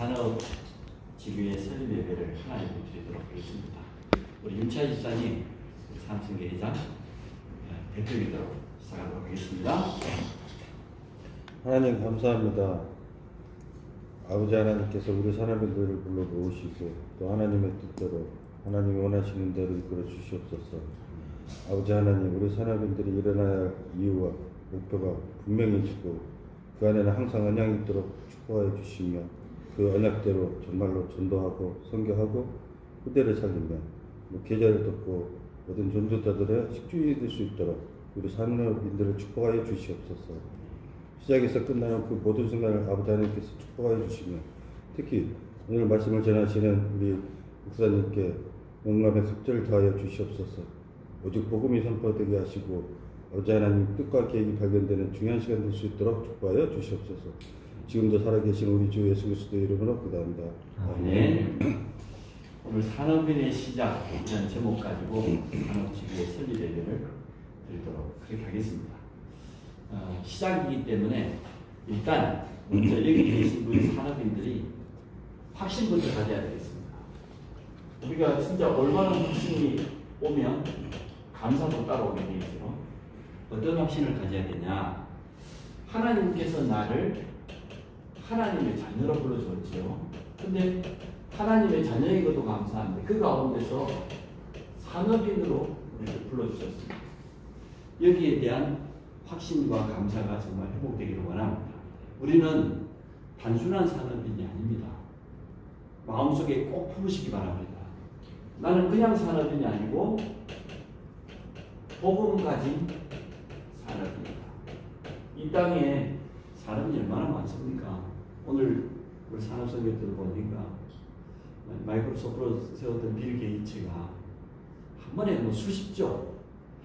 산업 지구의 설립 예배를 하나님께 드리도록 하겠습니다. 우리 윤차 집사님, 우리 삼성계 회장 대표기도로 시작하도록 하겠습니다. 하나님 감사합니다. 아버지 하나님께서 우리 산업인들을 불러 모으시고 또 하나님의 뜻대로 하나님이 원하시는 대로 이끌어 주시옵소서. 아버지 하나님, 우리 산업인들이 일어나야 할 이유와 목표가 분명해지고 그 안에는 항상 언약이 있도록 축복하여 주시며 그 언약대로 정말로 전도하고 선교하고 후대를 살리며 계절을 덮고 모든 존재자들의 식주인이 될 수 있도록 우리 산업인들을 축복하여 주시옵소서. 시작에서 끝나는 그 모든 순간을 아버지 하나님께서 축복하여 주시며 특히 오늘 말씀을 전하시는 우리 목사님께 영감의 갑절을 더하여 주시옵소서. 오직 복음이 선포되게 하시고 아버지 하나님 뜻과 계획이 발견되는 중요한 시간 될 수 있도록 축복하여 주시옵소서. 지금도 살아계신 우리 주 예수 그리스도의 이름으로 기도합니다. 아멘. 오늘 산업인의 시작이라는 제목 가지고 산업지구의 설립 예배를 드리도록 그렇게 하겠습니다. 시작이기 때문에 일단 먼저 여기 계신 우리 산업인들이 확신부터 가져야 되겠습니다. 우리가 진짜 얼마나 확신이 오면 감사도 따라오게 되겠죠. 어떤 확신을 가져야 되냐? 하나님께서 나를 하나님의 자녀로 불러주었지요. 근데 하나님의 자녀인 것도 감사한데 그 가운데서 산업인으로 우리를 불러주셨습니다. 여기에 대한 확신과 감사가 정말 회복되기를 원합니다. 우리는 단순한 산업인이 아닙니다. 마음속에 꼭 품으시기 바랍니다. 나는 그냥 산업인이 아니고 복음 가진 산업입니다. 이 땅에 사람이 얼마나 많습니까? 오늘 우리 산업성경들 보니까 마이크로소프트로 세웠던 빌 게이츠가 한 번에 수십조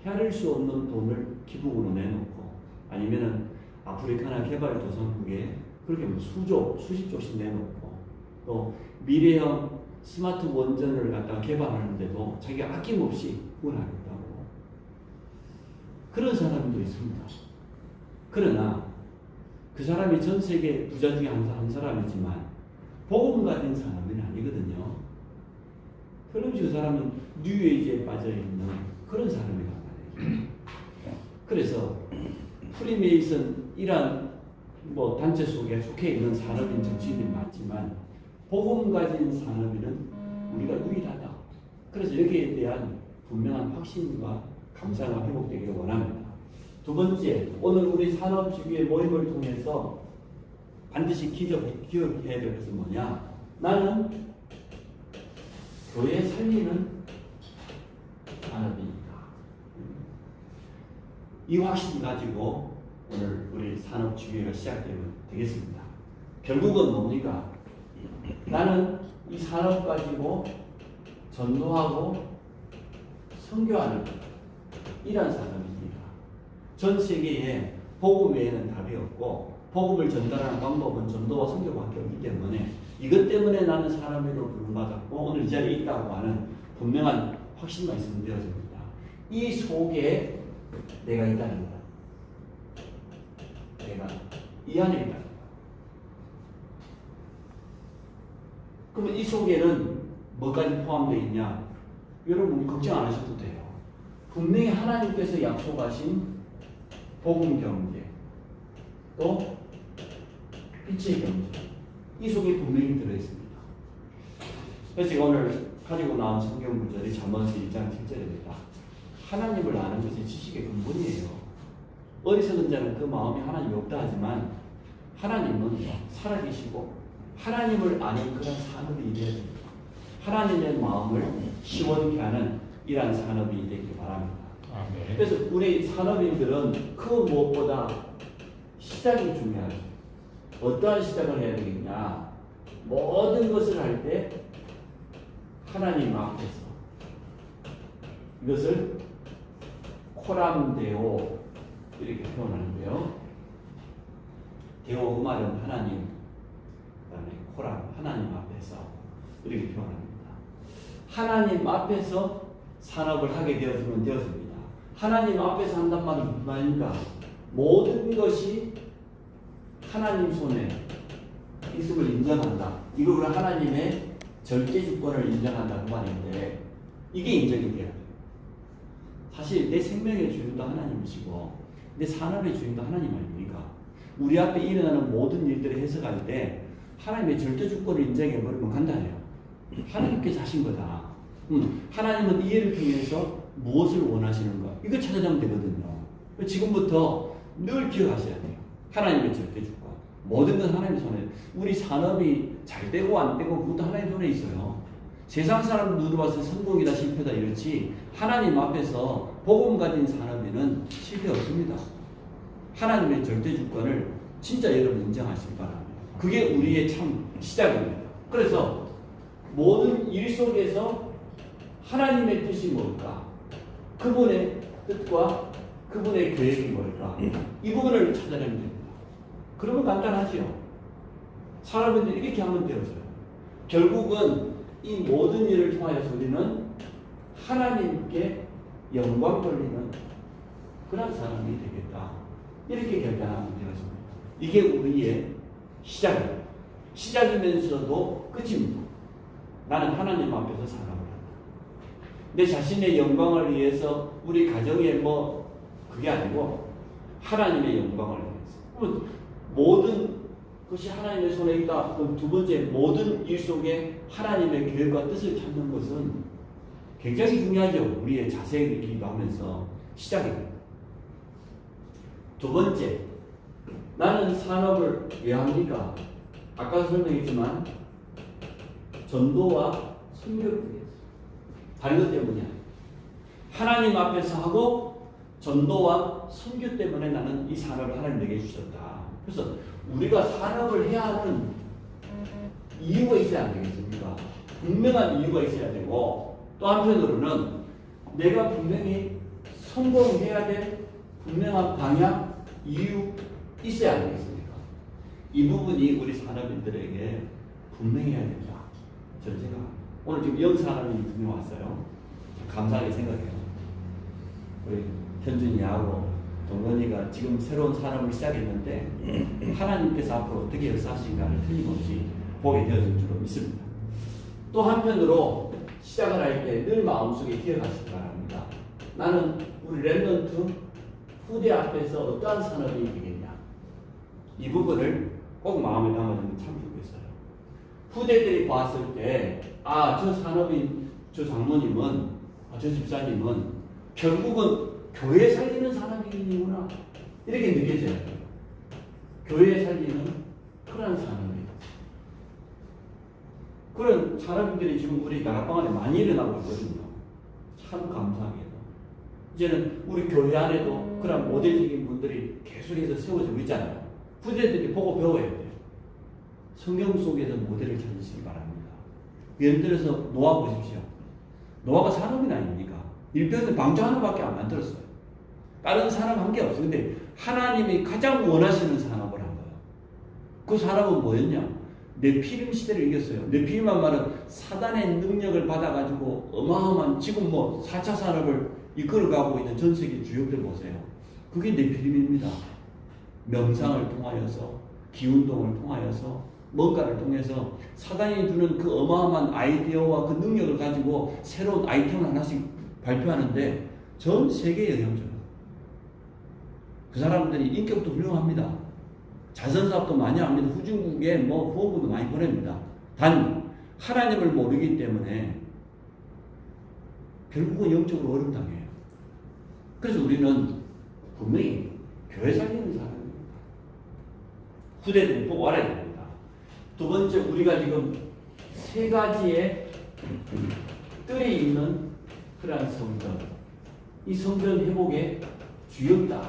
헤아릴 수 없는 돈을 기부금으로 내놓고 아니면은 아프리카나 개발도상국에 그렇게 수조, 수십조씩 내놓고 또 미래형 스마트 원전을 갖다가 개발하는데도 자기가 아낌없이 후원하겠다고 그런 사람도 있습니다. 그러나 그 사람이 전 세계 부자 중에 한 사람이지만 복음 가진 사람은 아니거든요. 그럼 그 사람은 뉴에이지에 빠져있는 그런 사람이란 말이에요. 그래서 프리메이슨이란 단체 속에 속해 있는 산업인 정치인들이 많지만 복음 가진 산업인은 우리가 유일하다. 그래서 여기에 대한 분명한 확신과 감사가 회복되기를 원합니다. 두 번째, 오늘 우리 산업지구의 모임을 통해서 반드시 기억해야 될 것은 뭐냐? 나는 교회 살리는 산업인이다. 이 확신 가지고 오늘 우리 산업지구가 시작되면 되겠습니다. 결국은 뭡니까? 나는 이 산업 가지고 전도하고 선교하는 이런 산업입니다. 전 세계에 복음 외에는 답이 없고 복음을 전달하는 방법은 전도와 선교밖에 없기 때문에 이것 때문에 나는 사람으로 부름받았고 오늘 이 자리에 있다고 하는 분명한 확신만 있으면 되어집니다. 이 속에 내가 있다는 거다. 내가 이 안에 있다는 거다. 그러면 이 속에는 뭐까지 포함되어 있냐? 여러분 걱정 안 하셔도 돼요. 분명히 하나님께서 약속하신 복음 경제 또 빛의 경제 이 속에 분명히 들어있습니다. 그래서 제가 오늘 가지고 나온 성경 구절이 잠언서 1장 7절입니다. 하나님을 아는 것이 지식의 근본이에요. 어리석은 자는 그 마음이 하나님이 없다 하지만 하나님은 살아계시고 하나님을 아는 그런 산업이 되어야 됩니다. 하나님의 마음을 시원케 하는 이러한 산업이 되길 바랍니다. 아멘. 그래서 우리 산업인들은 그 무엇보다 시작이 중요하죠. 어떠한 시작을 해야 되겠냐? 모든 것을 할 때 하나님 앞에서 이것을 코람데오 이렇게 표현하는데요. 데오 그 말은 하나님, 그다음에 코람 하나님 앞에서 이렇게 표현합니다. 하나님 앞에서 산업을 하게 되어지면 되어집니다. 하나님 앞에서 한단 말은 무슨 말입니까? 모든 것이 하나님 손에 있음을 인정한다. 이걸 우리 하나님의 절대 주권을 인정한다는 말인데 이게 인정이 돼야 돼요. 사실 내 생명의 주인도 하나님이시고 내 산업의 주인도 하나님 아닙니까? 우리 앞에 일어나는 모든 일들을 해석할 때 하나님의 절대 주권을 인정해버리면 간단해요. 하나님께서 하신 거다. 하나님은 이 일을 통해서 무엇을 원하시는가? 이거 찾아내면 되거든요. 지금부터 늘 기억하셔야 돼요. 하나님의 절대 주권. 모든 건 하나님의 손에. 우리 산업이 잘 되고 안 되고 그것도 하나님의 손에 있어요. 세상 사람 눈으로 봐서 성공이다 실패다 이렇지 하나님 앞에서 복음 가진 산업에는 실패 없습니다. 하나님의 절대 주권을 진짜 여러분 인정하시기 바랍니다. 그게 우리의 참 시작입니다. 그래서 모든 일 속에서 하나님의 뜻이 뭘까? 그분의 뜻과 그분의 계획이 뭘까? 이 부분을 찾아내면 됩니다. 그러면 간단하지요. 사람들이 이렇게 하면 되어져요. 결국은 이 모든 일을 통하여서 우리는 하나님께 영광 돌리는 그런 사람이 되겠다. 이렇게 결단하면 되어집니다. 이게 우리의 시작입니다. 시작이면서도 끝입니다. 나는 하나님 앞에서 살아가라. 내 자신의 영광을 위해서 우리 가정에 그게 아니고 하나님의 영광을 위해서. 모든 것이 하나님의 손에 있다. 그럼 두 번째, 모든 일 속에 하나님의 계획과 뜻을 찾는 것은 굉장히 중요하죠. 우리의 자세이기도 하면서 시작입니다. 두 번째, 나는 산업을 왜 합니까? 아까 설명했지만 전도와 선교를 위해서. 다른 것 때문이야. 하나님 앞에서 하고 전도와 선교 때문에 나는 이 산업을 하나님 내게 주셨다. 그래서 우리가 산업을 해야 하는 이유가 있어야 안 되겠습니까? 분명한 이유가 있어야 되고 또 한편으로는 내가 분명히 성공해야 될 분명한 방향, 이유 있어야 안 되겠습니까? 이 부분이 우리 산업인들에게 분명해야 된다. 저는 생각합니다. 오늘 지금 영사람이 2명 왔어요. 감사하게 생각해요. 우리 현준이하고 동건이가 지금 새로운 산업을 시작했는데 하나님께서 앞으로 어떻게 역사하신가를 틀림없이 보게 되어질 줄로 믿습니다. 또 한편으로 시작을 할 때 늘 마음속에 기억하시기 바랍니다. 나는 우리 랩런트 후대 앞에서 어떠한 산업이 되겠냐. 이 부분을 꼭 마음에 담아두면 참 좋겠어요. 후대들이 봤을 때 저 산업인 저 장모님은 저 집사님은 결국은 교회 살리는 사람이구나 이렇게 느껴져야 돼요. 교회 살리는 그런 사람이에요. 그런 사람들이 지금 우리 나라방 안에 많이 일어나고 있거든요. 참 감사하게도. 이제는 우리 교회 안에도 그런 모델적인 분들이 계속해서 세워지고 있잖아요. 후대들이 보고 배워야 돼요. 성경 속에서 모델을 찾으시기 바랍니다. 예를 들어서 노아 보십시오. 노아가 산업인 아닙니까? 일평생 방주 하나밖에 안 만들었어요. 다른 산업 한 게 없어요. 근데 하나님이 가장 원하시는 산업을 한 거예요. 그 산업은 뭐였냐? 네피림 시대를 이겼어요. 네피림한 말은 사단의 능력을 받아가지고 어마어마한 지금 4차 산업을 이끌어가고 있는 전 세계 주역들 보세요. 그게 네피림입니다. 명상을 통하여서 기운동을 통하여서 뭔가를 통해서 사단이 주는 그 어마어마한 아이디어와 그 능력을 가지고 새로운 아이템을 하나씩 발표하는데 전 세계에 영향을 줘요. 그 사람들이 인격도 훌륭합니다. 자선사업도 많이 합니다. 후진국에 후원금도 많이 보냅니다. 단 하나님을 모르기 때문에 결국은 영적으로 어렵당해요. 그래서 우리는 분명히 교회 살리는 사람입니다. 후대들이 보고 알아야 됩니다. 두 번째, 우리가 지금 세 가지의 뜰이 있는 그러한 성전, 이 성전 회복의 주역다.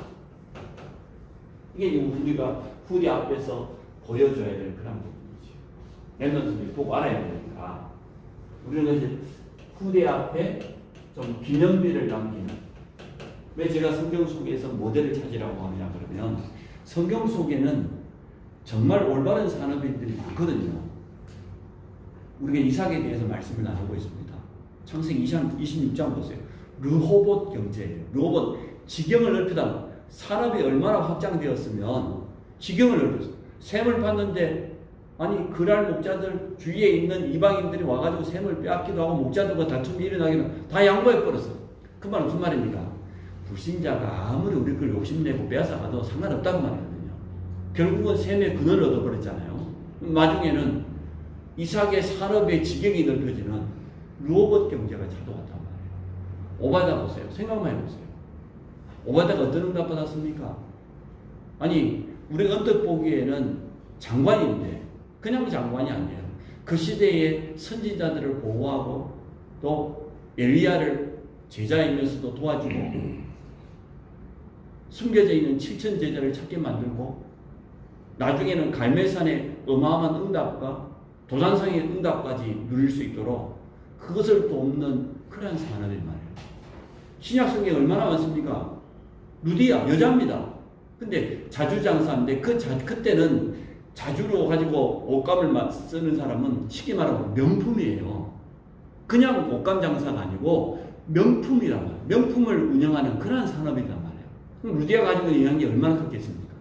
이게 우리가 후대 앞에서 보여줘야 될 그런 부분이죠. 랩런트들이 보고 알아야 되니까 우리는 이제 후대 앞에 좀 기념비를 남기는. 왜 제가 성경 속에서 모델을 찾으라고 하냐 그러면 성경 속에는 정말 올바른 산업인들이 많거든요. 우리가 이삭에 대해서 말씀을 나누고 있습니다. 창세기 26장 보세요. 르호봇 경제예요. 르호봇 지경을 넓히다. 산업이 얼마나 확장되었으면 지경을 넓혔어요. 셈을 봤는데 아니 그랄 목자들 주위에 있는 이방인들이 와가지고 샘을 빼앗기도 하고 목자들과 다툼이 일어나기도 다 양보해버렸어. 그 말은 무슨 말입니까? 불신자가 아무리 우리 걸 욕심내고 빼앗아가도 상관없다고 말이거든요. 결국은 샘의 근원을 얻어버렸잖아요. 나중에는 이삭의 산업의 지경이 넓혀지는 로봇 경제가 자동화됐단 말이에요. 오바다 보세요. 생각만 해보세요. 오바다가 어떤 응답 받았습니까? 아니 우리가 언뜻 보기에는 장관인데 그냥 장관이 아니에요. 그 시대의 선지자들을 보호하고 또 엘리야를 제자이면서도 도와주고 숨겨져 있는 7천 제자를 찾게 만들고 나중에는 갈멜산의 어마어마한 응답과 도산성의 응답까지 누릴 수 있도록 그것을 돕는 그런 산업이 말이에요. 신약성경에 얼마나 많습니까? 루디아 여자입니다. 근데 자주장사인데 그때는 자주로 가지고 옷감을 쓰는 사람은 쉽게 말하면 명품이에요. 그냥 옷감 장사가 아니고 명품이란 말이에요. 명품을 운영하는 그런 산업이란 말이에요. 그럼 루디아가 가지고 있는 영향력이 얼마나 컸겠습니까?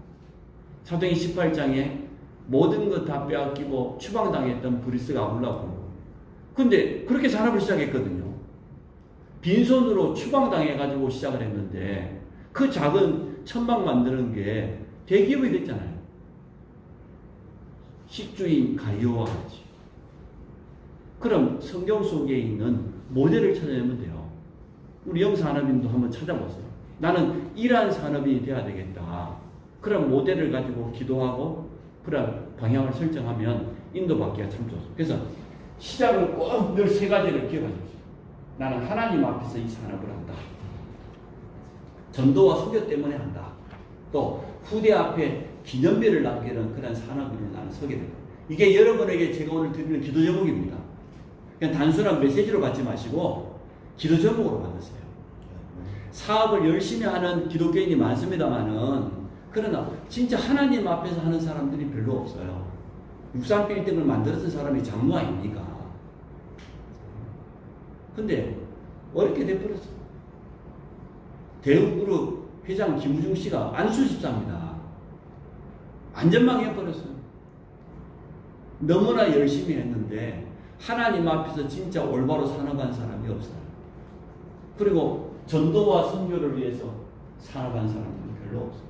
사도행 18장에 모든 것 다 빼앗기고 추방당했던 브리스가 아굴라고. 근데 그렇게 산업을 시작했거든요. 빈손으로 추방당해가지고 시작을 했는데 그 작은 천막 만드는 게 대기업이 됐잖아요. 식주인 가이오와 같이. 그럼 성경 속에 있는 모델을 찾아내면 돼요. 우리 영산업인도 한번 찾아보세요. 나는 이러한 산업이 돼야 되겠다. 그런 모델을 가지고 기도하고 그런 방향을 설정하면 인도받기가 참 좋습니다. 그래서 시작을 꼭 늘 세 가지를 기억하십시오. 나는 하나님 앞에서 이 산업을 한다. 전도와 수교 때문에 한다. 또 후대 앞에 기념비를 남기는 그런 산업으로 나는 서게 됩니다. 이게 여러분에게 제가 오늘 드리는 기도 제목입니다. 그냥 단순한 메시지로 받지 마시고 기도 제목으로 받으세요. 사업을 열심히 하는 기독교인이 많습니다만은 그러나 진짜 하나님 앞에서 하는 사람들이 별로 없어요. 63빌딩을 만들었던 사람이 장로 아닙니까? 근데 어렵게 돼버렸어. 대우그룹 회장 김우중 씨가 안수 집사입니다. 완전 망해버렸어요. 너무나 열심히 했는데 하나님 앞에서 진짜 올바로 산업한 사람이 없어요. 그리고 전도와 선교를 위해서 산업한 사람들이 별로 없어요.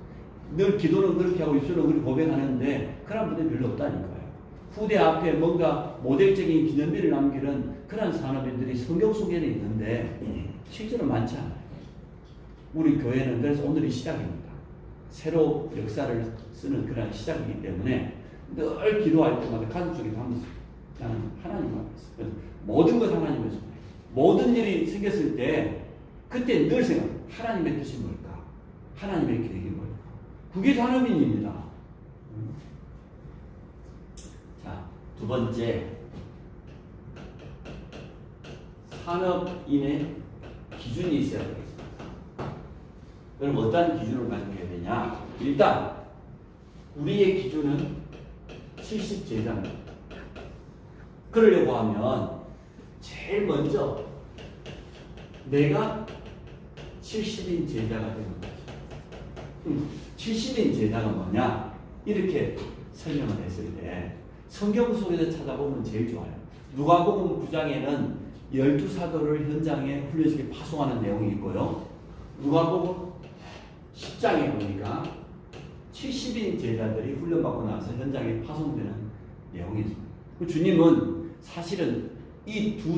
늘 기도는 그렇게 하고 입술은 그렇게 고백하는데 그런 분들이 별로 없다니까요. 후대 앞에 뭔가 모델적인 기념비를 남기는 그런 산업인들이 성경 속에는 있는데 실제로 많지 않아요. 우리 교회는 그래서 오늘이 시작입니다. 새로 역사를 쓰는 그런 시작이기 때문에 늘 기도할 때마다 가슴 속에 담으세요. 나는 하나님 앞에서 모든 것 하나님에서 모든 일이 생겼을 때 그때 늘 생각 하나님의 뜻이 뭘까? 하나님의 계획이 뭘까? 그게 산업인입니다. 자, 두 번째 산업인의 기준이 있어야 되겠습니다. 여러분 어떤 기준을 가지고 해야 되냐? 일단 우리의 기준은 70제자입니다. 그러려고 하면 제일 먼저 내가 70인 제자가 되는 거죠. 70인 제자가 뭐냐? 이렇게 설명을 했을 때 성경 속에서 찾아보면 제일 좋아요. 누가복음 9장에는 12사도를 현장에 훈련시켜 파송하는 내용이 있고요. 누가복음 10장에 보니까 70인 제자들이 훈련받고 나서 현장에 파송되는 내용이 있습니다. 주님은 사실은 이 두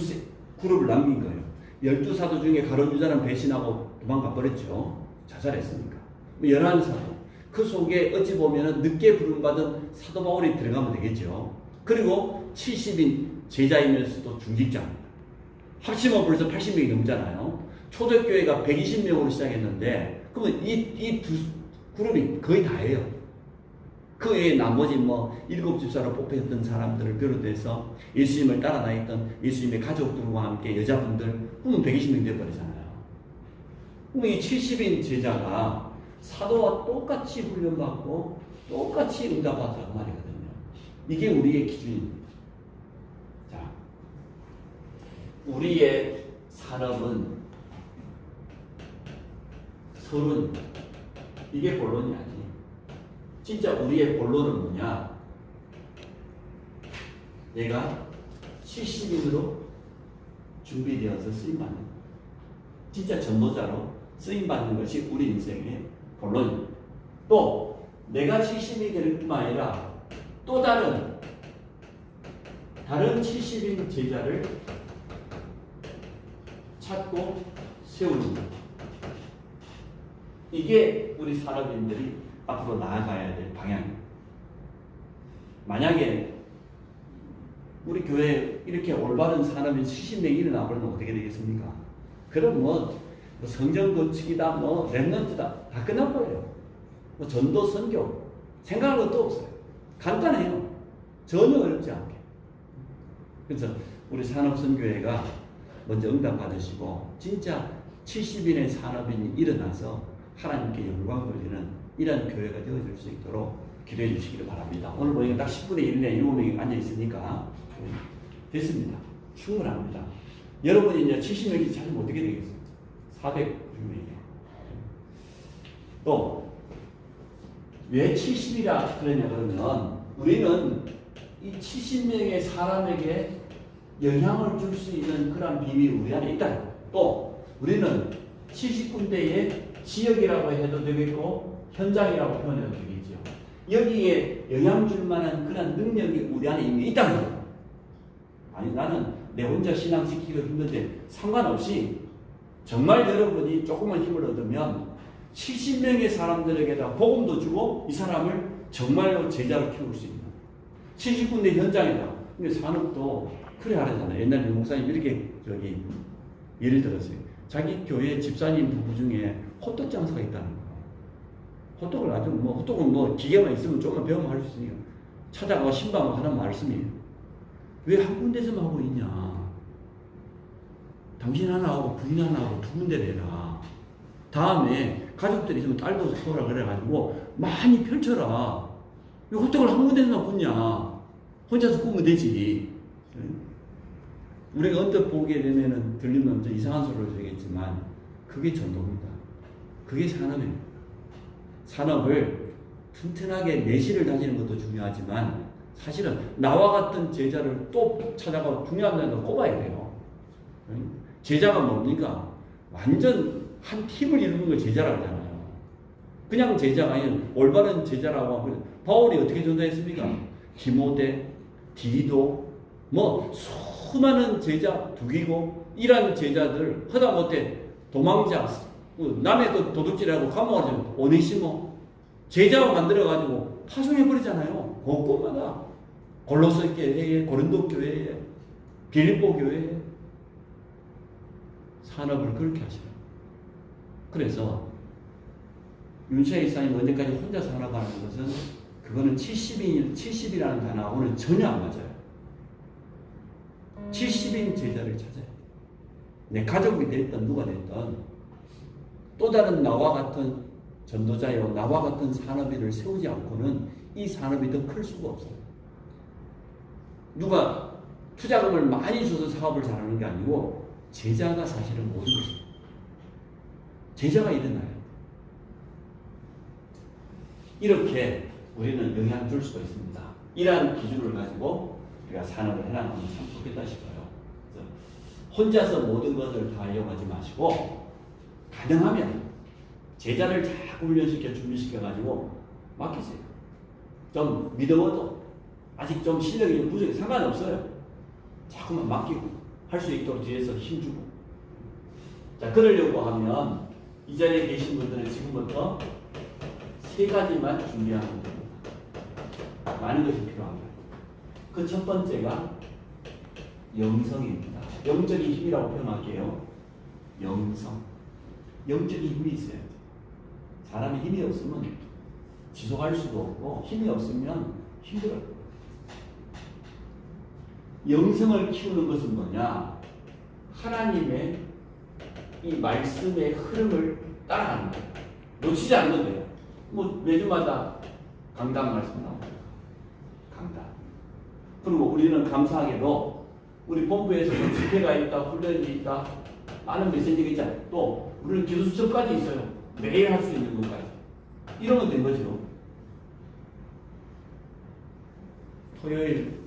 그룹을 남긴 거예요. 12사도 중에 가룟유다는 배신하고 도망가 버렸죠. 자살했으니까. 11사도. 그 속에 어찌 보면 늦게 부름받은 사도 바울이 들어가면 되겠죠. 그리고 70인 제자이면서도 중직자입니다. 합치면 벌써 80명이 넘잖아요. 초대교회가 120명으로 시작했는데 그러면 이 두 그룹이 거의 다예요. 그 외에 나머지 7집사로 뽑혔던 사람들을 비롯해서 예수님을 따라다녔던 예수님의 가족들과 함께 여자분들 그러면 120명 되어버리잖아요. 그럼 이 70인 제자가 사도와 똑같이 훈련받고 똑같이 응답받았다고 말이거든요. 이게 우리의 기준입니다. 자, 우리의 산업은 서론입니다. 이게 본론이 아니에요. 진짜 우리의 본론은 뭐냐? 얘가 70인으로 준비되어서 쓰임받는 거예요. 진짜 전도자로 쓰임받는 것이 우리 인생의 본론입니다. 또 내가 70인이 될 뿐만 아니라 또 다른 70인 제자를 찾고 세우는 것. 이게 우리 산업인들이 앞으로 나아가야 될 방향입니다. 만약에 우리 교회에 이렇게 올바른 산업인 70명이 일어나버리면 어떻게 되겠습니까? 그럼 뭐 성전 건축이다, 뭐 랩런트다 다 끝나버려요. 뭐 전도 선교 생각할 것도 없어요. 간단해요. 전혀 어렵지 않게. 그래서 우리 산업선교회가 먼저 응답 받으시고 진짜 70인의 산업인이 일어나서 하나님께 영광 돌리는 이런 교회가 되어줄 수 있도록 기도해 주시기를 바랍니다. 오늘 보니까 딱 10분의 1에 7명이 앉아있으니까 됐습니다. 충분합니다. 여러분이 이제 70명이 찾으면 어떻게 되겠어요? 400명이요. 또 왜 70이라 그러냐 그러면 우리는 이 70명의 사람에게 영향을 줄 수 있는 그런 비밀이 우리 안에 있다. 또 우리는 70군데의 지역이라고 해도 되겠고 현장이라고 표현해도 되겠죠. 여기에 영향 줄 만한 그런 능력이 우리 안에 이미 있다는 거예요. 아니 나는 내 혼자 신앙 지키기가 힘든데 상관없이 정말 여러분이 조금만 힘을 얻으면 70명의 사람들에게다 복음도 주고 이 사람을 정말로 제자로 키울 수 있는 70군데 현장이다. 근데 산업도 그래 하잖아요. 옛날에 목사님 이렇게 예를 들었어요. 자기 교회 집사님 부부 중에 호떡 장사가 있다는 거예요. 호떡을 아주 호떡은 기계만 있으면 조금만 배우면 할 수 있으니까 찾아가고 신방하고 하는 말씀이에요. 왜 한 군데서만 하고 있냐? 당신 하나 하고 부인 하나 하고 두 군데를 해라. 다음에 가족들이 있으면 딸도 소라 그래가지고 많이 펼쳐라. 왜 호떡을 한 군데서만 굽냐? 혼자서 구우면 되지. 우리가 언뜻 보게 되면은 들리면 좀 이상한 소리를 되겠지만 그게 전도입니다. 그게 산업입니다. 산업을 튼튼하게 내실을 다지는 것도 중요하지만 사실은 나와 같은 제자를 또 찾아가고 중요한 데도 꼽아야 돼요. 제자가 뭡니까? 완전 한 팀을 이루는 걸 제자라고 하잖아요. 그냥 제자가 아니라 올바른 제자라고 하고 바울이 어떻게 전도했습니까? 디모데, 디도 수많은 제자 두기고 이런 제자들 하다못해 도망자 남의 도둑질하고 감옥하지 오네시모 제자로 만들어가지고 파송해버리잖아요. 곳곳마다 골로새 교회에 고린도 교회에 빌립보 교회에 산업을 그렇게 하시더라고요. 그래서 윤채희 이사님 언제까지 혼자 산업하는 것은 그거는 70이라는 단어하고는 전혀 안 맞아요. 70인 제자를 찾아야 돼. 내 가족이 됐든 누가 됐든 또 다른 나와 같은 전도자요 나와 같은 산업인을 세우지 않고는 이 산업이 더 클 수가 없어요. 누가 투자금을 많이 줘서 사업을 잘하는 게 아니고 제자가 사실은 모든 것입니다. 제자가 일어나요. 이렇게 우리는 영향을 줄 수가 있습니다. 이러한 기준을 가지고 우리가 산업을 해나가면 참 좋겠다 싶어요. 혼자서 모든 것을 다 하려고 하지 마시고 가능하면 제자를 자꾸 훈련시켜 준비시켜가지고 맡기세요. 좀 믿어도 아직 좀 실력이 부족해 상관없어요. 자꾸만 맡기고 할 수 있도록 뒤에서 힘주고. 자, 그러려고 하면 이 자리에 계신 분들은 지금부터 3가지만 준비하면 됩니다. 많은 것이 필요합니다. 그 첫 번째가 영성입니다. 영적인 힘이라고 표현할게요. 영성. 영적인 힘이 있어야 돼요. 사람이 힘이 없으면 지속할 수도 없고 힘이 없으면 힘들어요. 영성을 키우는 것은 뭐냐? 하나님의 이 말씀의 흐름을 따라가는 거예요. 놓치지 않는 거예요. 매주마다 강단 말씀 나옵니다. 강단. 그리고 우리는 감사하게도 우리 본부에서 집회가 있다, 훈련이 있다, 많은 메시지가 있잖아요. 또 우리는 기도 수첩까지 있어요. 매일 할 수 있는 것까지. 이러면 된 거죠. 토요일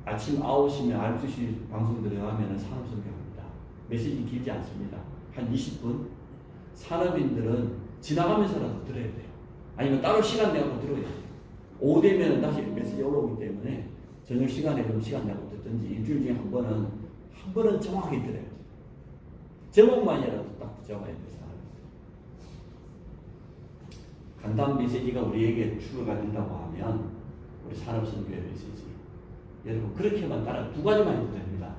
아침 9시면 12시 방송 들어가면 산업선교합니다. 메시지 길지 않습니다. 한 20분. 산업인들은 지나가면서라도 들어야 돼요. 아니면 따로 시간 내고 들어야 돼요. 오후 되면 다시 메시지 올라오기 때문에 저녁 시간에 좀 시간 내고 듣든지 일주일 중에 한 번은 정확히 들어야 돼요. 제목만이라도 딱 붙잡아야 돼요. 간단 메시지가 우리에게 추가가 된다고 하면 우리 산업선교의 메시지. 여러분 그렇게만 따라 2가지만 해도 됩니다.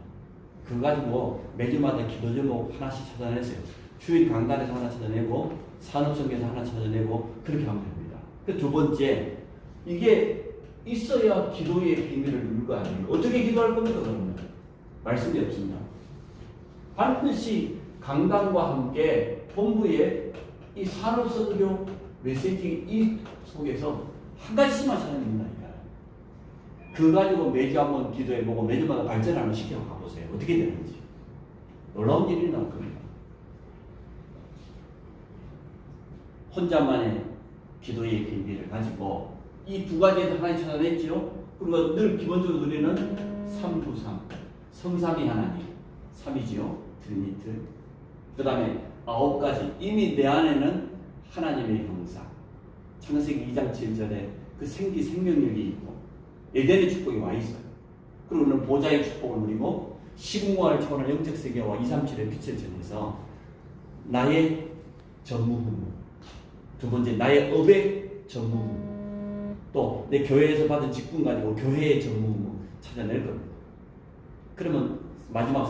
그거 가지고 매주마다 기도 제목 하나씩 찾아내세요. 주일 강단에서 하나 찾아내고 산업선교에서 하나 찾아내고 그렇게 하면 됩니다. 그 두 번째, 이게 있어야 기도의 비밀을 누릴 거 아니에요. 어떻게 기도할 겁니까 그러면? 말씀이 없습니다. 반드시 강단과 함께 본부에 이 산업선교 메시지 이 속에서 한 가지씩만 찾아냅니다. 그거 가지고 매주 한번 기도해보고 매주마다 발전 한번 시켜가보세요. 어떻게 되는지. 놀라운 일이 나올 겁니다. 혼자만의 기도의 비밀을 가지고 이 2가지에서 하나씩 찾아냈죠. 그리고 늘 기본적으로 우리는 393 성삼위 하나님 3이지요. 트리니트. 그 다음에 9가지 이미 내 안에는 하나님의 형상 창세기 2장 7절에 그 생명력이 있고 에덴의 축복이 와 있어요. 그리고 우리는 보좌의 축복을 누리고 시공간을 초월한 영적 세계와 237의 빛을 전해서 나의 전무후무 두 번째 나의 업의 전무후무 또 내 교회에서 받은 직분 가지고 교회의 전무후무 찾아낼 겁니다. 그러면 마지막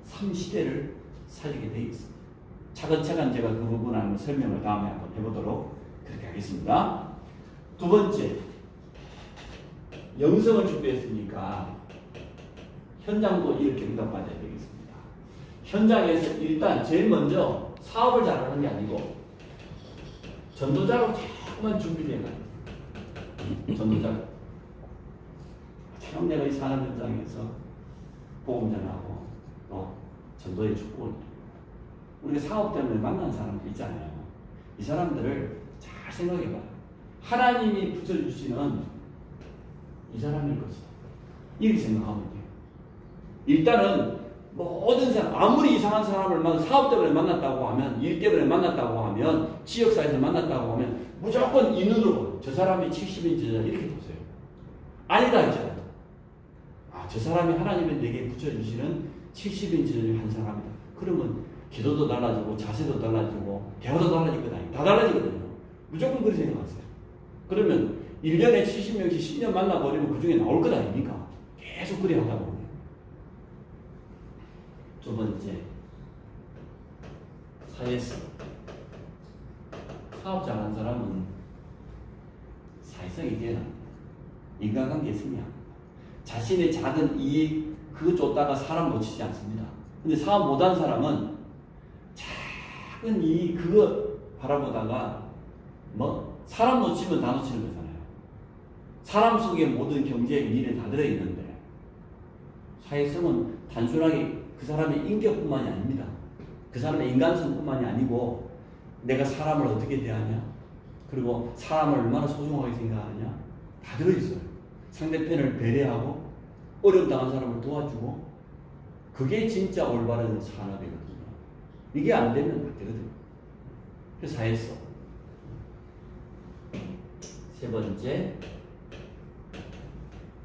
3 시대를 살리게 되어 있습니다. 차근차근 제가 그 부분을 한번 설명을 다음에 한번 해보도록 그렇게 하겠습니다. 두 번째, 영성을 준비했으니까 현장도 이렇게 응답받아야 되겠습니다. 현장에서 일단 제일 먼저 사업을 잘하는 게 아니고 전도자로 조금만 준비되어 가요. 전도자로. 참 내가 이 산업 현장에서 복음 전하고 또 전도의 축복을 우리가 사업 때문에 만난 사람들 있잖아요. 이 사람들을 잘 생각해봐요. 하나님이 붙여주시는 이 사람일 것이다. 이렇게 생각하면 돼요. 일단은 모든 사람, 아무리 이상한 사람을 사업 때문에 만났다고 하면, 일 때문에 만났다고 하면, 지역사회에서 만났다고 하면 무조건 이 눈으로 저 사람이 70인지다 이렇게 보세요. 아니다 했잖아요. 저 사람이 하나님이 내게 붙여주시는 70인지 한 사람이다. 그러면 기도도 달라지고 자세도 달라지고 대화도 달라지거든요. 다 달라지거든요. 무조건 그렇게 생각하세요. 그러면 1년에 70명씩 10년 만나버리면 그 중에 나올 것 아닙니까? 계속 그래 하다 보면. 두 번째, 사회성. 사업 잘하는 사람은 사회성이 뛰어납니다. 인간관계에 승리합니다. 자신의 작은 이익 그거 쫓다가 사람 놓치지 않습니다. 근데 사업 못한 사람은 작은 이익 그거 바라보다가 사람 놓치면 다 놓치는 거잖아요. 사람 속에 모든 경제의 미래 다 들어있는데 사회성은 단순하게 그 사람의 인격뿐만이 아닙니다. 그 사람의 인간성뿐만이 아니고 내가 사람을 어떻게 대하냐 그리고 사람을 얼마나 소중하게 생각하느냐 다 들어있어요. 상대편을 배려하고 어려움 당한 사람을 도와주고 그게 진짜 올바른 산업이거든요. 이게 안 되면 안 되거든요. 그래서 사회성. 세 번째,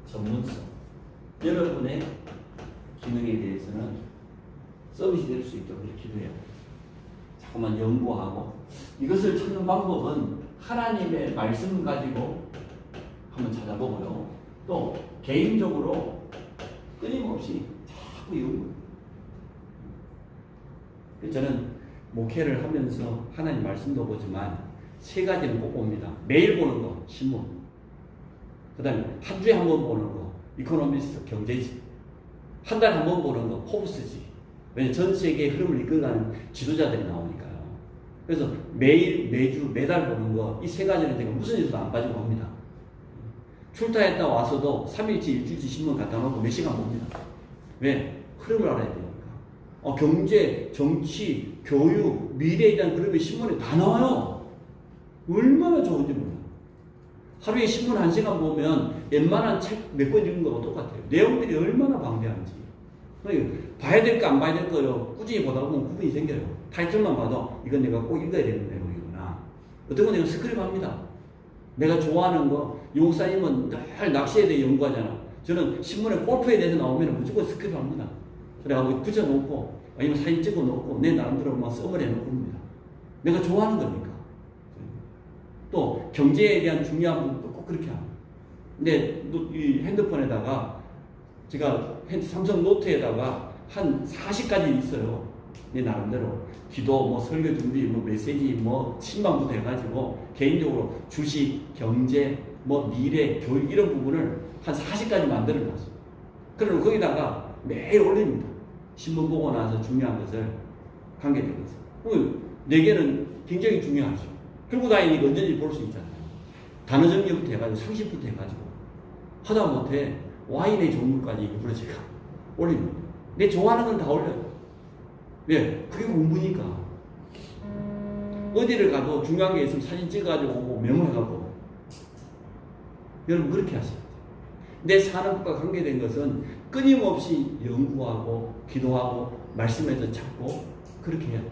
전문성. 여러분의 기능에 대해서는 서비스 될 수 있도록 기도해요. 자꾸만 연구하고 이것을 찾는 방법은 하나님의 말씀 가지고 한번 찾아보고요. 또 개인적으로 끊임없이 자꾸 연구. 저는 목회를 하면서 하나님 말씀도 보지만 세 가지는 꼭 봅니다. 매일 보는 거 신문. 그 다음에 한 주에 한 번 보는 거 이코노미스트 경제지. 한 달에 한 번 보는 거 포브스지. 왜냐면 전 세계의 흐름을 이끌어가는 지도자들이 나오니까요. 그래서 매일, 매주, 매달 보는 거 이 세 가지는 제가 무슨 일도 안 빠지고 합니다. 출타했다 와서도 3일치, 일주일치 신문 갖다 놓고 몇 시간 봅니다. 왜? 흐름을 알아야 되니까. 경제, 정치, 교육, 미래에 대한 그림이 신문에 다 나와요. 얼마나 좋은지 몰라요. 하루에 신문 1시간 보면 웬만한 책 몇 권 읽은 거하고 똑같아요. 내용들이 얼마나 방대한지. 그러니까 봐야 될 거 안 봐야 될 거요. 꾸준히 보다 보면 구분이 생겨요. 타이틀만 봐도 이건 내가 꼭 읽어야 되는 내용이구나. 어떤 건 내가 스크립합니다. 내가 좋아하는 거, 용사님은 늘 낚시에 대해 연구하잖아. 저는 신문에 골프에 대해서 나오면 무조건 스크립합니다. 그래가지고 붙여놓고, 아니면 사진 찍어놓고, 내 나름대로 막 써버려 놓고 합니다. 내가 좋아하는 거니까. 또, 경제에 대한 중요한 부분도 꼭 그렇게 합니다. 근데 이 핸드폰에다가, 제가 삼성 노트에다가 한 40가지 있어요. 내 나름대로. 기도, 뭐 설교 준비, 뭐 메시지, 뭐 신방부터 해가지고 개인적으로 주식, 경제, 뭐 미래, 교육 이런 부분을 한 40가지 만들어놨어요. 그리고 거기다가 매일 올립니다. 신문 보고 나서 중요한 것을 관계되고 있어요. 4개는 굉장히 중요하죠. 들고 다니니까 언제든지 볼 수 있잖아요. 단어 정리부터 해가지고 상식부터 해가지고 하다 못해 와인의 종류까지 일부러 제가 올립니다. 내 좋아하는 건 다 올려요. 왜? 그게 공부니까. 어디를 가도 중요한 게 있으면 사진 찍어가지고 오고 메모해가고. 여러분 그렇게 하셔야 돼요. 내 산업과 관계된 것은 끊임없이 연구하고 기도하고 말씀에서 찾고 그렇게 해야 돼요.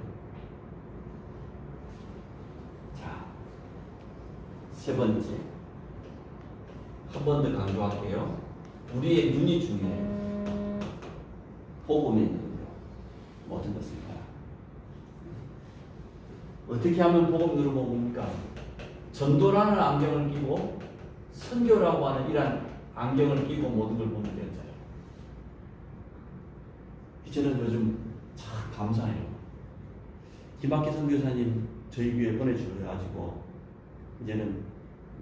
자, 3번째. 한 번 더 강조할게요. 우리의 눈이 중요해요. 복음의 눈. 어떤 것일까요? 어떻게 하면 복음으로 봅니까? 전도라는 안경을 끼고 선교라고 하는 이런 안경을 끼고 모든 걸 보면 되잖아요. 저는 요즘 참 감사해요. 김학기 선교사님 저희 교회 보내주셔가지고 이제는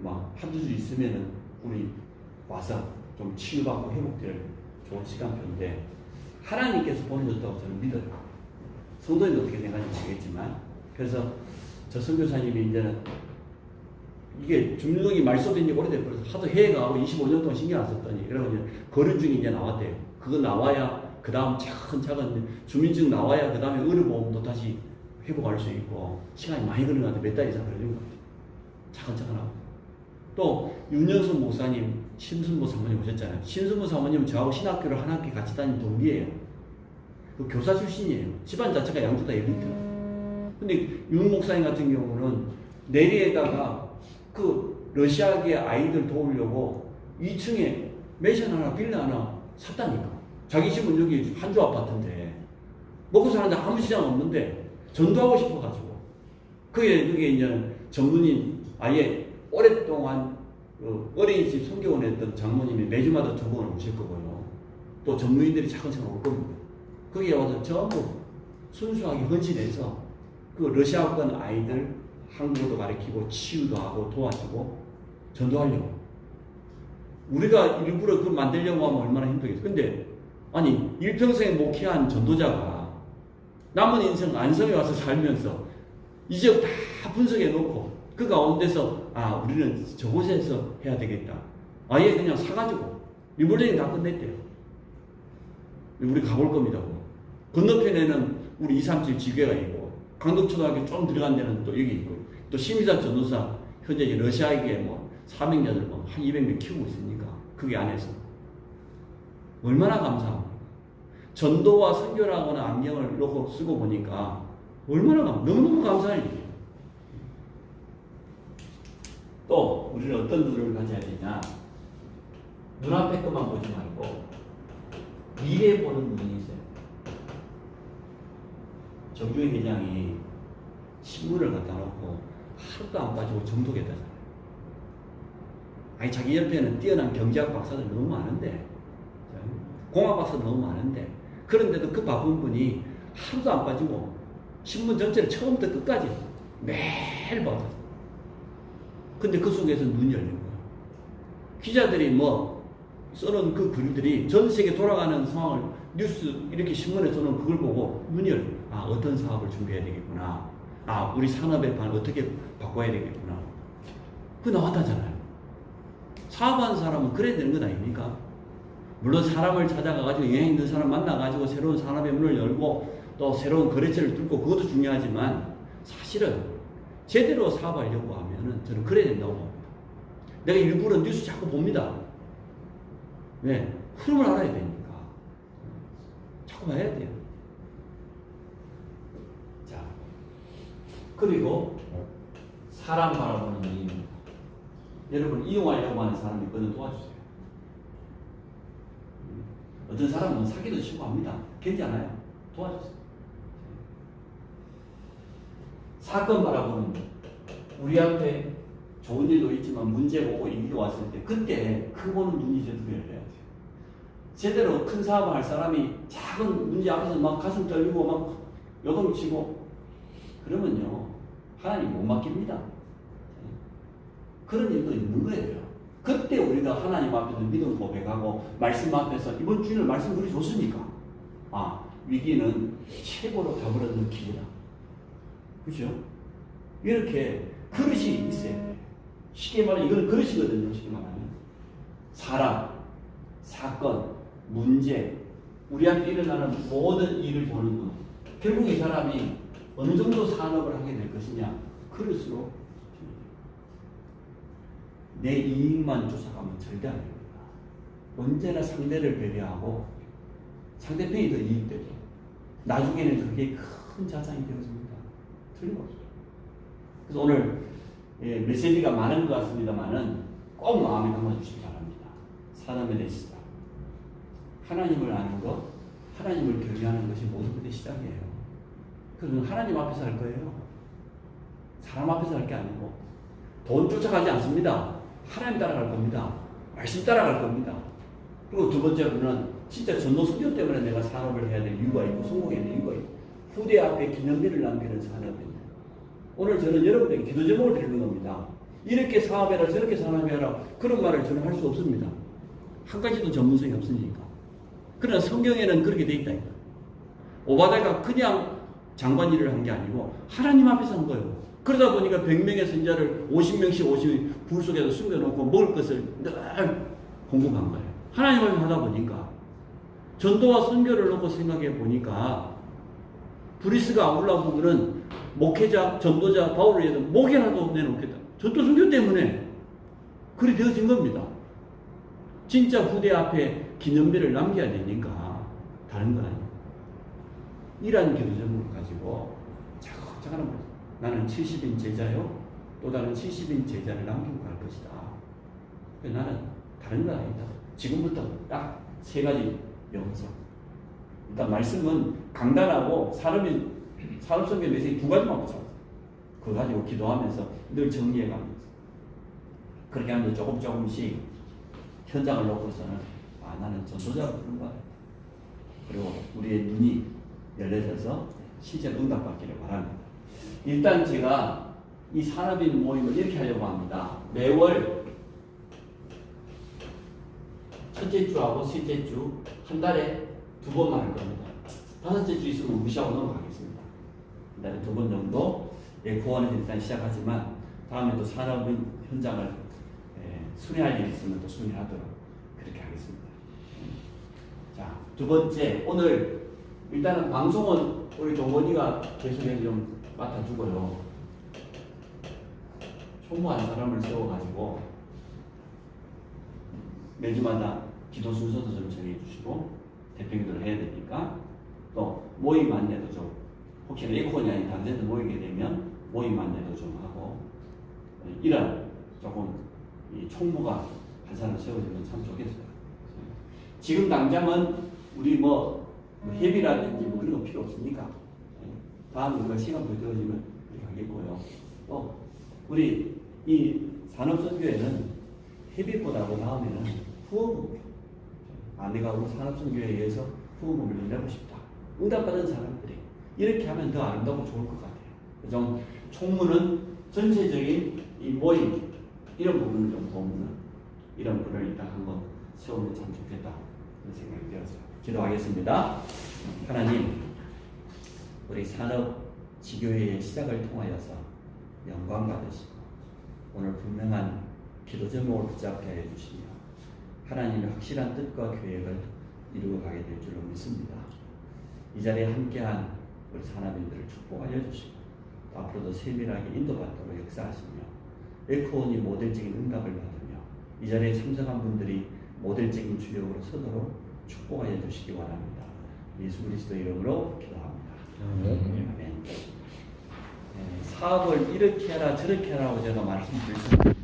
막 한두 주 있으면은 우리 와서 좀 치유받고 회복될 좋은 시간표인데 하나님께서 보내줬다고 저는 믿어요. 성도님은 어떻게 생각하는지 모르겠지만 그래서 저 선교사님이 이제는 이게 주민등록이 말소된 지 오래돼버려서 하도 해외가 25년 동안 신경 안 썼더니 이러고 이제 거류증이 이제 나왔대요. 그거 나와야 그 다음 차근차근 주민증 나와야 그 다음에 의료보험도 다시 회복할 수 있고 시간이 많이 걸리는 것 같아요. 몇 달 이상 걸리는 것 같아요. 차근차근 하고. 또 윤영수 목사님 신순모 사모님 오셨잖아요. 신순모 사모님은 저하고 신학교를 한 학기 같이 다닌 동기예요. 그 교사 출신이에요. 집안 자체가 양쪽 다 엘리트예요. 근데 윤 목사님 같은 경우는 내리에다가 그 러시아계 아이들 도우려고 2층에 매션 하나 빌라 하나 샀다니까. 자기 집은 여기 한주 아파트인데 먹고 사는데 아무 시장 없는데 전도하고 싶어가지고 그게 이제 전문인 아예 오랫동안 어린이집 선교원 했던 장모님이 매주마다 2번 오실 거고요. 또 전문인들이 차근차근 올 겁니다. 거기에 와서 전부 순수하게 헌신해서 그 러시아권 아이들 한국어도 가르치고 치유도 하고 도와주고 전도하려고. 우리가 일부러 그 만들려고 하면 얼마나 힘들겠어요. 근데 아니 일평생 목회한 전도자가 남은 인생 안성에 와서 살면서 이 지역 다 분석해 놓고 그 가운데서 아 우리는 저곳에서 해야 되겠다. 아예 그냥 사가지고 리볼링 다 끝냈대요. 우리 가볼 겁니다. 건너편에는 우리 237 지교회가 있고 강덕초등학교 좀 들어간 데는 또 여기 있고 또 심의사 전도사 현재 이제 러시아에게 뭐 사명자들 뭐 한 200명 키우고 있으니까 그게 안에서 얼마나 감사합니까? 전도와 선교라고 하는 안경을 놓고 쓰고 보니까 얼마나 너무너무 감사한 일이에요. 또 우리는 어떤 눈을 가져야 되냐? 눈앞의 것만 보지 말고 미래에 보는 눈이 있어요. 정주희 회장이 신문을 갖다 놓고 하루도 안 빠지고 정독했다잖아요. 아니 자기 옆에는 뛰어난 경제학 박사들 너무 많은데 공학 박사들 너무 많은데 그런데도 그 바쁜 분이 하루도 안 빠지고 신문 전체를 처음부터 끝까지 매일 봐요. 근데 그 속에서 눈이 열린 거예요. 기자들이 뭐 써놓은 그 글들이 전 세계 돌아가는 상황을 뉴스 이렇게 신문에 써놓은 그걸 보고 눈이 열린 거예요. 아 어떤 사업을 준비해야 되겠구나. 아 우리 산업의 반 어떻게 바꿔야 되겠구나. 그거 나왔다잖아요. 사업하는 사람은 그래야 되는 것 아닙니까? 물론 사람을 찾아가가지고 영향 있는 사람 만나가지고 새로운 산업의 문을 열고 또 새로운 거래처를 뚫고 그것도 중요하지만 사실은 제대로 사업하려고 하면은 저는 그래야 된다고 봅니다. 내가 일부러 뉴스 자꾸 봅니다. 왜? 흐름을 알아야 되니까. 자꾸 봐야 돼요. 자, 그리고 사람 바라보는 눈입니다. 여러분, 이용하려고 하는 사람이 있거든 도와주세요. 어떤 사람은 사기도 치고 합니다. 괜찮아요. 도와주세요. 사건 바라보는 눈. 우리 앞에 좋은 일도 있지만 문제가 오고 일이 왔을 때 그때 큰 보는 눈이 제대로 열려야 돼요. 제대로 큰 사업을 할 사람이 작은 문제 앞에서 막 가슴 떨리고 막 요동 치고 그러면요 하나님 못 맡깁니다. 그런 일도 있는 거예요. 그때 우리가 하나님 앞에서 믿음 고백하고 말씀 앞에서 이번 주일 말씀 우리 줬으니까 아 위기는 최고로 답을 얻는 기회다. 그죠? 이렇게 그릇이 있어야 돼요. 쉽게 말하면 이건 그릇이거든요. 쉽게 말하면 사람, 사건, 문제, 우리 앞에 일어나는 모든 일을 보는 것. 결국 이 사람이 어느 정도 산업을 하게 될 것이냐 그릇으로 내 이익만 쫓아가면 절대 안 됩니다. 언제나 상대를 배려하고 상대편이 더 이익되죠. 나중에는 그게 큰 자산이 되어집니다. 틀림없어요. 그래서 오늘 메시지가 많은 것 같습니다만은 꼭 마음에 담아주시기 바랍니다. 사람에 대해 시작. 하나님을 아는 것, 하나님을 경외하는 것이 모든 것의 시작이에요. 그건 하나님 앞에서 할 거예요. 사람 앞에서 할 게 아니고 돈 쫓아가지 않습니다. 하나님 따라갈 겁니다. 말씀 따라갈 겁니다. 그리고 두 번째로는 진짜 전도 선교 때문에 내가 산업을 해야 될 이유가 있고 성공해야 될 이유가 있고 후대 앞에 기념비를 남기는 산업입니다. 오늘 저는 여러분에게 기도 제목을 드리는 겁니다. 이렇게 사업해라 저렇게 산업해라 그런 말을 저는 할 수 없습니다. 한 가지도 전문성이 없으니까. 그러나 성경에는 그렇게 돼 있다니까. 오바댜가 그냥 장관 일을 한 게 아니고 하나님 앞에서 한 거예요. 그러다 보니까 100명의 선자를 50명씩 50명 불 속에서 숨겨놓고 먹을 것을 늘 공급한 거예요. 하나님 앞에 하다 보니까 전도와 선교를 놓고 생각해 보니까 브리스가 아울라 부부는 목회자, 전도자, 바울을 위해서 목회라도 내놓겠다. 전도 선교 때문에 그리 되어진 겁니다. 진짜 후대 앞에 기념비를 남겨야 되니까 다른 건 아니에요. 이러한 기도 제목을 가지고 차근차근 하는 거예요. 나는 70인 제자요. 또 다른 70인 제자를 남기고 갈 것이다. 나는 다른 건 아니다. 지금부터 딱 세 가지 영성. 일단 말씀은 강단하고 산업성교 메시지 두 가지만 붙잡았어요. 그거 가지고 기도하면서 늘 정리해가면서 그렇게 하면서 조금씩 현장을 놓고서는 아 나는 전도자로 부른 거야. 그리고 우리의 눈이 열려져서 실제 응답받기를 바랍니다. 일단 제가 이 산업인 모임을 이렇게 하려고 합니다. 매월 첫째 주하고 셋째 주 한 달에 2번만 할 겁니다. 5째 주 있으면 무시하고 넘어가겠습니다. 한 달에 2번 정도 구원은 일단 시작하지만 다음에 또 산업인 현장을 순회할 일이 있으면 또 순회하도록 그렇게 하겠습니다. 자, 두 번째 오늘 일단은 방송은 우리 동원이가 계속해서 좀 맡아주고요. 총무한 사람을 세워가지고 매주마다 기도 순서도 좀 정해주시고 대표기도를 해야 되니까 또 모임 안내도 좀 혹시나 에코니 아닌 다른 데도 모이게 되면 모임 안내도 좀 하고 이런 조금 이 총무가 한 사람 세워지면 참 좋겠어요. 지금 당장은 우리 뭐 협의라든지 뭐 그런 거 필요 없으니까 다음 우리가 시간 부여되어지면 그렇게 하겠고요. 또 우리 이 산업선교회는 협의보다도 다음에는 후원금 내가 우리 산업선교회에 의해서 후원금을 내고 싶다. 응답받은 사람들이 이렇게 하면 더 아름답고 좋을 것 같아요. 좀 총무는 전체적인 이 모임 이런 부분을 좀 돕는 이런 분을 일단 한번 세우면 참 좋겠다 그런 생각이 들었어요. 기도하겠습니다. 하나님 우리 산업지교회의 시작을 통하여서 영광 받으시고 오늘 분명한 기도 제목을 붙잡게 해 주시며 하나님의 확실한 뜻과 계획을 이루어 가게 될 줄로 믿습니다. 이 자리에 함께한 우리 산업인들을 축복하여 주시고 앞으로도 세밀하게 인도받도록 역사하시며 에코온이 모델적인 응답을 받으며 이 자리에 참석한 분들이 모델적인 주역으로 서도록 축복하여 주시기 바랍니다. 예수 그리스도의 이름으로 기도합니다. 아멘. 사업을 이렇게 하라 저렇게 하라고 제가 말씀드렸습니다.